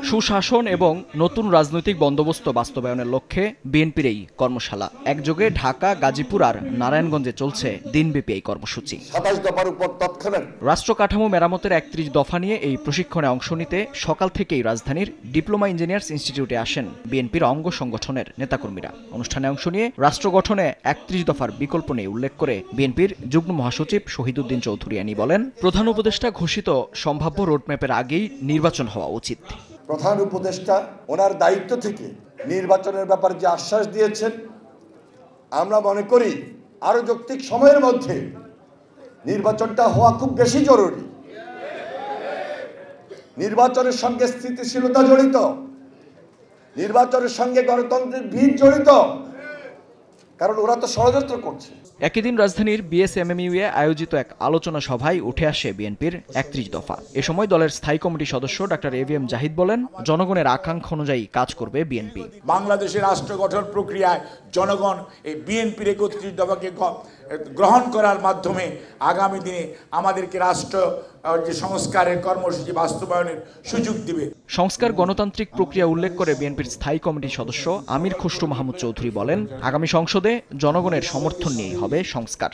সুশাসন এবং নতুন রাজনৈতিক বন্দোবস্ত বাস্তবায়নের লক্ষ্যে বিএনপির এই কর্মশালা। একযোগে ঢাকা, গাজীপুর আর নারায়ণগঞ্জে চলছে দিনব্যাপী এই কর্মসূচি। ২৭ দফার উপর তৎক্ষণাৎ রাষ্ট্র কাঠামো মেরামতের ৩১ দফা নিয়ে এই প্রশিক্ষণে অংশ নিতে সকাল থেকেই রাজধানীর ডিপ্লোমা ইঞ্জিনিয়ার্স ইনস্টিটিউটে আসেন বিএনপির অঙ্গ সংগঠনের নেতাকর্মীরা। অনুষ্ঠানে অংশ নিয়ে রাষ্ট্র গঠনে ৩১ দফার বিকল্প নেই উল্লেখ করে বিএনপির যুগ্ম মহাসচিব শহীদুদ্দিন চৌধুরিয়ানী বলেন, প্রধান উপদেষ্টা ঘোষিত সম্ভাব্য রোডম্যাপের আগেই নির্বাচন হওয়া উচিত। প্রধান উপদেষ্টা ওনার দায়িত্ব থেকে নির্বাচনের ব্যাপারে যে আশ্বাস দিয়েছেন, আমরা মনে করি আরো যৌক্তিক সময়ের মধ্যে নির্বাচনটা হওয়া খুব বেশি জরুরি। নির্বাচনের সঙ্গে স্থিতিশীলতা জড়িত, নির্বাচনের সঙ্গে গণতন্ত্রের ভিত জড়িত, কারণ ওরা তো ষড়যন্ত্র করছে। একই দিন রাজধানীর বিএসএমএমইউয়ে আয়োজিত এক আলোচনা সভায় উঠে আসে বিএনপির ৩১ দফা। এ সময় দলের স্থায়ী কমিটি সদস্য ডাক্তার এভিএম জাহিদ বলেন, জনগণের আকাঙ্ক্ষা অনুযায়ী কাজ করবে বিএনপি। বাংলাদেশের রাষ্ট্র গঠন প্রক্রিয়ায় জনগণ এই বিএনপির ৩১ দফাকে গ্রহণ করার মাধ্যমে আগামী দিনে আমাদেরকে রাষ্ট্র যে সংস্কারের কর্মসূচি বাস্তবায়নের সুযোগ দিবে। সংস্কার গণতান্ত্রিক প্রক্রিয়া উল্লেখ করে বিএনপির স্থায়ী কমিটির সদস্য আমির খসরু মাহমুদ চৌধুরী বলেন, আগামী সংসদে জনগণের সমর্থন নিয়েই হবে সংস্কার।